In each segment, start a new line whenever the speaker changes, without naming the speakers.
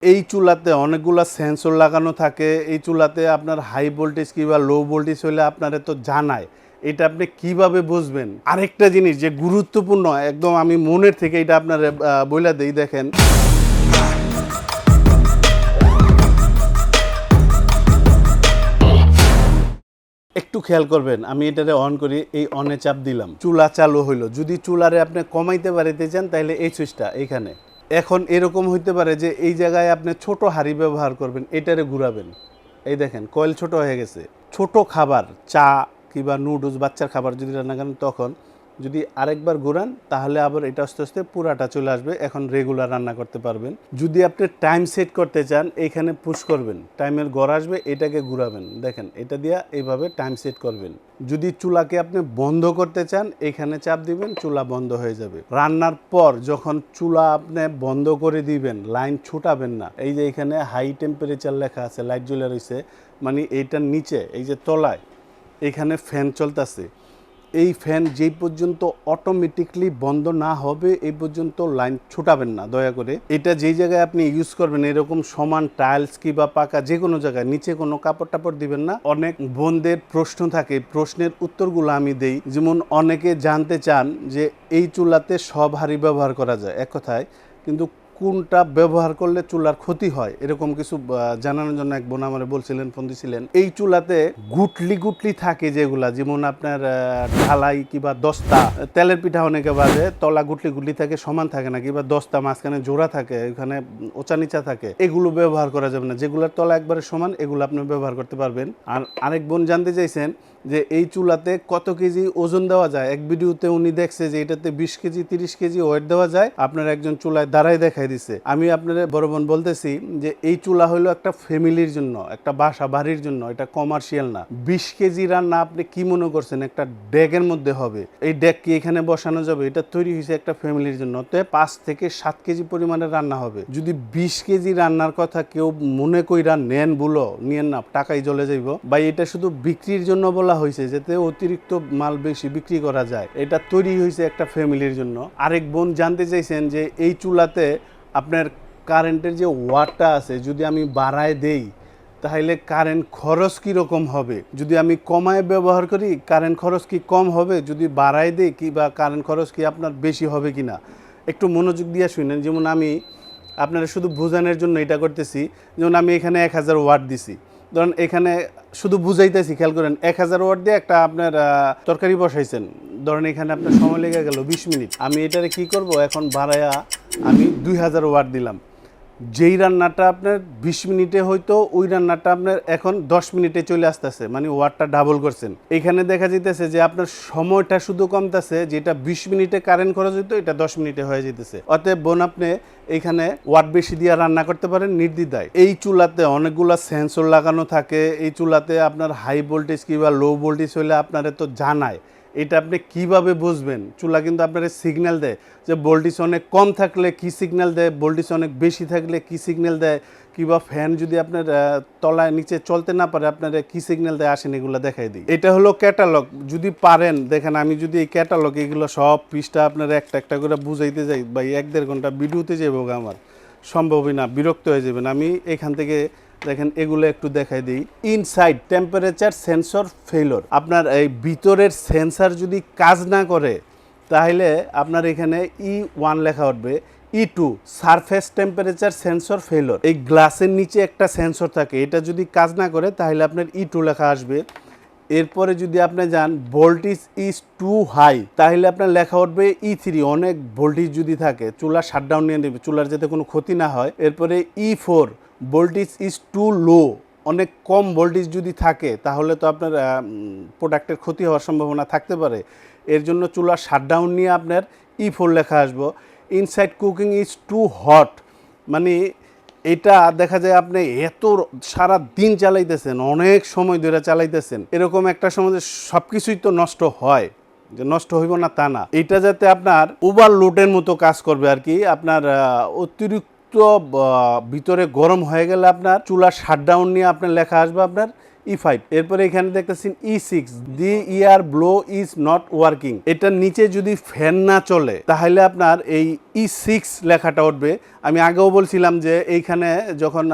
এই চুলাতে অনেকগুলা সেন্সর লাগানো থাকে। এই চুলাতে আপনার হাই ভোল্টেজ কিংবা লো ভোল্টেজ হলে আপনারে তো জানায়। এটা আপনি কিভাবে বুঝবেন? আরেকটা জিনিস যে গুরুত্বপূর্ণ একদম আমি মনের থেকে এটা আপনারে বইলা দেই দেখেন। একটু খেয়াল করবেন, আমি এটারে অন করি, এই অনে চাপ দিলাম। চুলা চালু হইলো। যদি চুলারে আপনি কমাইতে পারিতে চান তাহলে এই সুইচটা এইখানে। এখন এরকম হইতে পারে যে এই জায়গায় আপনি ছোট হাঁড়ি ব্যবহার করবেন, এটারে ঘুরাবেন। এই দেখেন কয়েল ছোট হয়ে গেছে। ছোট খাবার চা কিংবা নুডলস বাচ্চার খাবার যদি রান্না করেন তখন যদি আরেকবার ঘুরান তাহলে আবার এটা আস্তে আস্তে পুরাটা চলে আসবে। এখন রেগুলার রান্না করতে পারবেন। যদি আপনি টাইম সেট করতে চান এইখানে পুশ করবেন, টাইমের গড় আসবে, এটাকে ঘুরাবেন। দেখেন এটা দিয়া এইভাবে টাইম সেট করবেন। যদি চুলাকে আপনি বন্ধ করতে চান এখানে চাপ দিবেন, চুলা বন্ধ হয়ে যাবে। রান্নার পর যখন চুলা আপনি বন্ধ করে দিবেন লাইন ছুটাবেন না। এই যে এখানে হাই টেম্পারেচার লেখা আছে, লাইট জ্বলে রয়েছে, মানে এইটার নিচে এই যে তলায় এখানে ফ্যান চলতেছে। এই ফ্যান যেই পর্যন্ত অটোমেটিকলি বন্ধ না হবে এই পর্যন্ত লাইন ছুটাবেন না দয়া করে। এটা যেই জায়গায় আপনি ইউজ করবেন এরকম সমান টাইলস কিংবা পাকা যে কোনো জায়গায় নিচে কোনো কাপড় টাপড় দিবেন না। অনেক বোনদের প্রশ্ন থাকে, প্রশ্নের উত্তরগুলো আমি দেই। যেমন অনেকে জানতে চান যে এই চুলাতে সব হাঁড়ি ব্যবহার করা যায়, এক কথায়, কিন্তু কোনটা ব্যবহার করলে চুলার ক্ষতি হয় এরকম কিছু জানানোর জন্য এক বোন আমার বলছিলেন, ফোন দিছিলেন। এই চুলাতে গুটলি গুটলি থাকে যেগুলা, যেমন আপনার ঢালাই কিংবা দস্তা, তেলের পিঠা অনেকে বাজে, তলা গুটলি গুটলি থাকে, সমান থাকে না, কিংবা দস্তা মাঝখানে জোড়া থাকে, এখানে ওচা নিচা থাকে, এগুলো ব্যবহার করা যাবে না। যেগুলোর তলা একবারে সমান এগুলো আপনি ব্যবহার করতে পারবেন। আর আরেক বোন জানতে চাইছেন যে এই চুলাতে কত কেজি ওজন দেওয়া যায়। এক ভিডিওতে উনি দেখছে যে এটাতে 20 কেজি 30 কেজি ওয়েট দেওয়া যায়। আপনার একজন চুলায় দাঁড়ায় দেখাই দিছে। আমি আপনাদের বড় বোন বলতেছি যে এই চুলা হলো একটা ফ্যামিলির জন্য, একটা বাসা বাড়ির জন্য, এটা কমার্শিয়াল না। 20 কেজি রান্না আপনি কি মনে করছেন একটা ড্যাগের মধ্যে হবে? এই ড্যাগ কি এখানে বসানো যাবে? এটা তৈরি হয়েছে একটা ফ্যামিলির জন্য। তো 5 থেকে 7 কেজি পরিমাণের রান্না হবে। যদি 20 কেজি রান্নার কথা কেউ মনে কইরা নেন, বলো নিয়েন না, টাকাই জ্বলে যাইব। বা এটা শুধু বিক্রির জন্য বলা হয়েছে যাতে অতিরিক্ত মাল বেশি বিক্রি করা যায়। এটা তৈরি হয়েছে একটা ফ্যামিলির জন্য। আরেক বোন জানতে চাইছেন যে এই চুলাতে আপনার কারেন্টের যে ওয়াটটা আছে যদি আমি বাড়ায় দেই তাহলে কারেন্ট খরচ কীরকম হবে? যদি আমি কমায় ব্যবহার করি কারেন্ট খরচ কি কম হবে? যদি বাড়ায় দেই কি বা কারেন্ট খরচ কি আপনার বেশি হবে কি না? একটু মনোযোগ দিয়ে শুনেন। যেমন আমি আপনারা শুধু বোঝানোর জন্য এটা করতেছি। যেমন আমি এখানে 1000 ওয়াট দিছি, ধরেন এখানে শুধু বুঝাইতেছি, খেয়াল করেন 1000 ওয়াট দিয়ে একটা আপনার তরকারি বসাইছেন, ধরেন এখানে আপনার সময় লেগে গেল 20 মিনিট। আমি এটারে কি করব, এখন বাড়ায়া আমি 2000 ওয়াট দিলাম। যেই রান্নাটা আপনার 20 মিনিটে হয়তো ওই রান্নাটা আপনার এখন 10 মিনিটে চলে আসতেছে, মানে ওয়াটটা ডাবল করছেন। এখানে দেখা যাইতেছে যে আপনার সময়টা শুধু কমতেছে, যেটা 20 মিনিটে কারেন্ট খরচ হইতো এটা 10 মিনিটে হয়ে যেতেছে। অতএব বোন আপনি এখানে ওয়াট বেশি দিয়ে রান্না করতে পারেন নির্দ্বিধায়। এই চুলাতে অনেকগুলা সেন্সর লাগানো থাকে। এই চুলাতে আপনার হাই ভোল্টেজ কিংবা লো ভোল্টেজ হলে আপনারা তো জানায়। এটা আপনি কিভাবে বুঝবেন? চুলা কিন্তু আপনার সিগন্যাল দেয় যে ভোল্টেজ অনেক কম থাকলে কি সিগন্যাল দেয়, ভোল্টেজ অনেক বেশি থাকলে কি সিগন্যাল দেয়, কিংবা ফ্যান যদি আপনার তলায় নিচে চলতে না পারে আপনার কি সিগন্যাল দেয়, আসেন এগুলো দেখাই দিই। এটা হলো ক্যাটালগ। যদি পারেন দেখেন, আমি যদি এই ক্যাটালগ এগুলো সব পৃষ্ঠা আপনার একটা একটা করে বুঝাইতে যাই বা 1-1.5 ঘন্টা ভিডিওতে যাবো, আমার সম্ভবই না, বিরক্ত হয়ে যাবেন। আমি এখান থেকে দেখেন এগুলো একটু দেখাই দিই। ইনসাইড টেম্পারেচার সেন্সর ফেইলর, আপনার এই ভিতরের সেন্সার যদি কাজ না করে তাহলে আপনার এখানে E1 লেখা উঠবে। E2 surface temperature sensor failure, এই গ্লাসের নিচে একটা সেন্সর থাকে, এটা যদি কাজ না করে তাহলে আপনার E2 লেখা আসবে। এরপরে যদি আপনি যান ভোল্টেজ ইজ টু হাই তাহলে আপনার লেখা উঠবে E3, অনেক ভোল্টেজ যদি থাকে চুলা শাটডাউন নিয়ে নেবে, চুলার যাতে কোনো ক্ষতি না হয়। এরপরে E4 voltage is to low, অনেক কম ভোল্টেজ যদি থাকে তাহলে তো আপনার প্রোডাক্টের ক্ষতি হওয়ার সম্ভাবনা থাকতে পারে। এর জন্য চুলা শাটডাউন নিয়ে আপনার E4 লেখা আসবো। Inside cooking is too hot, মানে এটা দেখা যায় আপনি এত সারা দিন চালাইতেছেন, অনেক সময় ধরে চালাইতেছেন, এরকম একটা সময় সব কিছুই তো নষ্ট হয়, যে নষ্ট হইব না তা না। এটা যাতে আপনার ওভারলোডের মতো কাজ করবে আর কি। আপনার অতিরিক্ত ভিতরে গরম হয়ে গেলে আপনার চুলা শাটডাউন নিয়ে আপনার লেখা আসবে আপনার E5, এরপরে এখানে দেখতেছেন E6, the air blow is not working. এটার নিচে যদি ফ্যান না চলে তাহলে আপনার এই E6 লেখাটা উঠবে। আমি আগেও বলছিলাম যে এইখানে যখন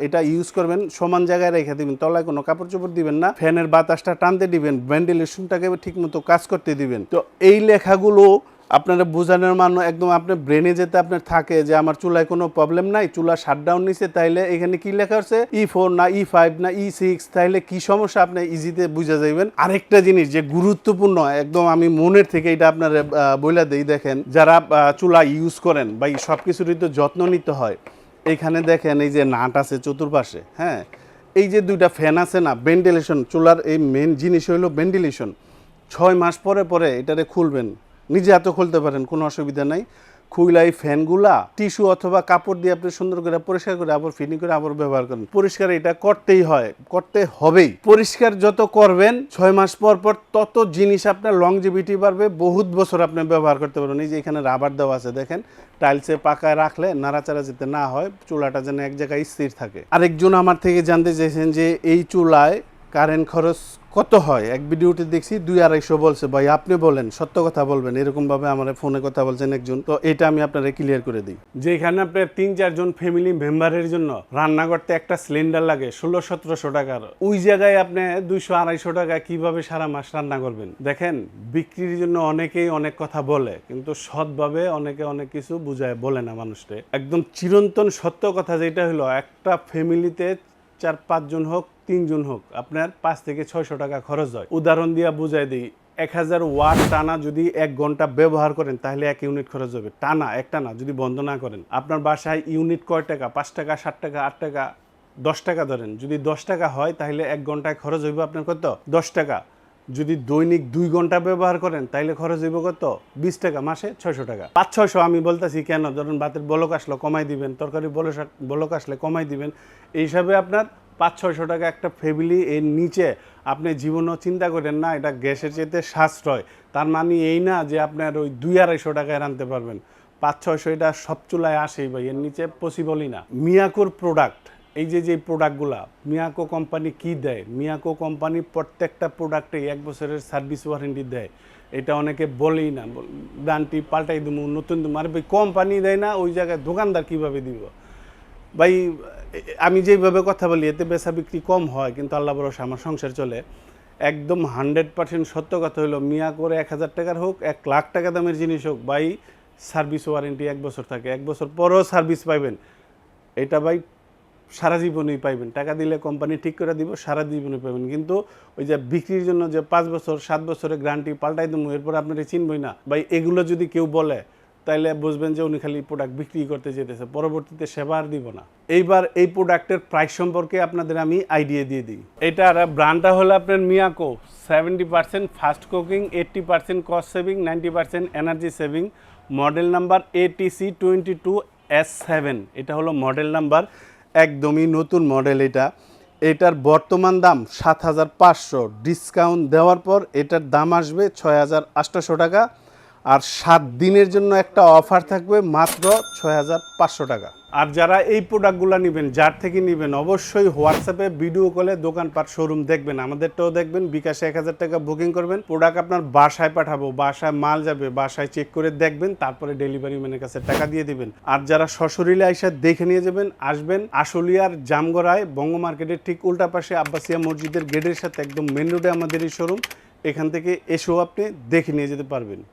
এটা ইউজ করবেন সমান জায়গায় রেখে দিবেন, তলায় কোনো কাপড় চোপড় দিবেন না, ফ্যানের বাতাসটা টানতে দিবেন, ভেন্টিলেশনটাকে ঠিকমতো কাজ করতে দিবেন। তো এই লেখাগুলো আপনারা বোঝানোর মানে একদম আপনার ব্রেনে যেতে আপনার থাকে যে আমার চুলায় কোনো প্রবলেম নাই, চুলা শাটডাউন নিছে, তাইলে এখানে কি লেখা আছে E4 না E5 না E6, তাইলে কি সমস্যা আপনি ইজিতে বুঝে যাবেন। আরেকটা জিনিস যে গুরুত্বপূর্ণ, একদম আমি মনের থেকে এটা আপনারা বইলা দেই, দেখেন যারা চুলা ইউজ করেন বা সব কিছুরই তো যত্ন নিতে হয়। এইখানে দেখেন এই যে নাট আছে চতুর্পাশে, হ্যাঁ, এই যে দুইটা ফ্যান আছে না, ভেন্টিলেশন, চুলার এই মেন জিনিস হইলো ভেন্টিলেশন। 6 মাস পরে পরে এটারে খুলবেন, নিজে হাতে খুলতে পারেন, কোনো অসুবিধা নাই। খুইলা এই ফ্যানগুলা টিস্যু অথবা কাপড় দিয়ে আপনি সুন্দর করে পরিষ্কার করে আবার ফিটিং করে আবার ব্যবহার করেন। পরিষ্কার এটা করতেই হয়, করতে হবেই। পরিষ্কার যত করবেন 6 মাস পর পর তত জিনিস আপনার লংজিভিটি বাড়বে, বহুত বছর আপনি ব্যবহার করতে পারবেন। এই যে এখানে রাবার দেওয়া আছে দেখেন, টাইলসে পাকায় রাখলে নাড়াচাড়া যেতে না হয়, চুলাটা যেন এক জায়গায় স্থির থাকে। আরেকজন আমার থেকে জানতে চাইছেন যে এই চুলায় কারেন্ট খরচ কত হয়। এক ভিডিওতে দেখছি 200-250 বলছে। ভাই আপনি বলেন, সত্য কথা বলবেন, এরকমভাবে আমার ফোনে কথা বলছেন একজন, তো এটা আমি আপনারা ক্লিয়ার করে দিই। যে এখানে আপনার 3-4 জন ফ্যামিলি মেম্বারের জন্য রান্না করতে একটা সিলিন্ডার লাগে 1600-1700 টাকার, ওই জায়গায় আপনি 200-250 টাকা কিভাবে সারা মাস রান্না করবেন? দেখেন, বিক্রির জন্য অনেকেই অনেক কথা বলে, কিন্তু সৎভাবে অনেকে অনেক কিছু বুঝায় বলে না মানুষকে। একদম চিরন্তন সত্য কথা যেটা হলো, একটা ফ্যামিলিতে 4-5 জন হোক 3 জন হোক, আপনার 500 থেকে 600 টাকা খরচ হয়। উদাহরণ দিয়ে বুঝাই দিই, 1000 ওয়াট টানা যদি 1 ঘন্টা ব্যবহার করেন তাহলে 1 ইউনিট খরচ হবে টানা, একটা না, যদি বন্ধ না করেন। আপনার বাসায় ইউনিট কয় টাকা? 5 টাকা, 7 টাকা, 8 টাকা, 10 টাকা ধরেন। যদি 10 টাকা হয় তাহলে 1 ঘন্টায় খরচ হইব আপনার কত? 10 টাকা। যদি দৈনিক 2 ঘন্টা ব্যবহার করেন তাহলে খরচ হইব কত? 20 টাকা, মাসে 600 টাকা। 500-600 আমি বলতেছি কেন, ধরুন ভাতের বলক আসলো কমাই দিবেন, তরকারি বলক আসলে কমাই দিবেন, এই হিসাবে আপনার 500-600 টাকা একটা ফ্যামিলি। এর নিচে আপনি জীবনও চিন্তা করেন না, এটা গ্যাসের চেয়ে সাশ্রয়। তার মানে এই না যে আপনার ওই 200-250 টাকায় রাঁধতে পারবেন। 500-600 এটা সব চুলায় আসেই ভাই, এর নিচে পসিবলই না। মিয়াকোর প্রোডাক্ট, এই যে প্রোডাক্টগুলা মিয়াকো কোম্পানি কি দেয়, মিয়াকো কোম্পানি প্রত্যেকটা প্রোডাক্টে 1 বছরের সার্ভিস ওয়ারেন্টি দেয়। এটা অনেকে বলেই না, দানটি পাল্টাই দেবো, নতুন দেবো। আর ভাই কোম্পানি দেয় না, ওই জায়গায় দোকানদার কীভাবে দিব? ভাই আমি যেভাবে কথা বলি এতে বেচা বিক্রি কম হয়, কিন্তু আল্লাহ ভরসা আমার সংসার চলে। একদম 100% সত্য কথা হলো, মিয়া করে 1000 টাকার হোক, 1 লাখ টাকা দামের জিনিস হোক, ভাই সার্ভিস ওয়ারেন্টি 1 বছর থাকে। 1 বছর পরেও সার্ভিস পাইবেন, এটা ভাই সারা জীবনই পাইবেন। টাকা দিলে কোম্পানি ঠিক করে দিব, সারা জীবনই পাইবেন। কিন্তু ওই যে বিক্রির জন্য যে 5 বছর 7 বছরের গ্যারান্টি পাল্টাই দেবো, এরপর আপনারা চিনবই না ভাই, এগুলো যদি কেউ বলে তাইলে বুঝবেন যে উনি খালি প্রোডাক্ট বিক্রি করতে যেতেছে, পরবর্তীতে সেবা আর দিব না। এইবার এই প্রোডাক্টের প্রাইস সম্পর্কে আপনাদের আমি আইডিয়া দিয়ে দিই। এটার ব্র্যান্ডটা হলো আপনার Miyako. 70% fast cooking, 80% cost saving, 90% energy saving. Model number ATC22S7, এটা হলো মডেল নাম্বার, একদমই নতুন মডেল। এটার বর্তমান দাম 7500, ডিসকাউন্ট দেওয়ার পর এটার দাম আসবে 6800 টাকা। আর 7 দিনের জন্য একটা অফার থাকবে মাত্র 6500 টাকা। আর যারা এই প্রোডাক্টগুলো নেবেন, যার থেকে নেবেন, অবশ্যই হোয়াটসঅ্যাপে ভিডিও কলে দোকানপাট শোরুম দেখবেন, আমাদেরটাও দেখবেন, বিকাশে 1000 টাকা বুকিং করবেন, প্রোডাক্ট আপনার বাসায় পাঠাবো, বাসায় মাল যাবে, বাসায় চেক করে দেখবেন, তারপরে ডেলিভারি ম্যানের কাছে টাকা দিয়ে দিবেন। আর যারা সশরীরে আইসা দেখে নিয়ে যাবেন, আসবেন আশুলিয়ার জামগড়ায় বঙ্গ মার্কেটের ঠিক উল্টা পাশে আব্বাসিয়া মসজিদের গেটের সাথে একদম মেন রোডে আমাদের এই শোরুম। এখান থেকে এসেও আপনি দেখে নিয়ে যেতে পারবেন।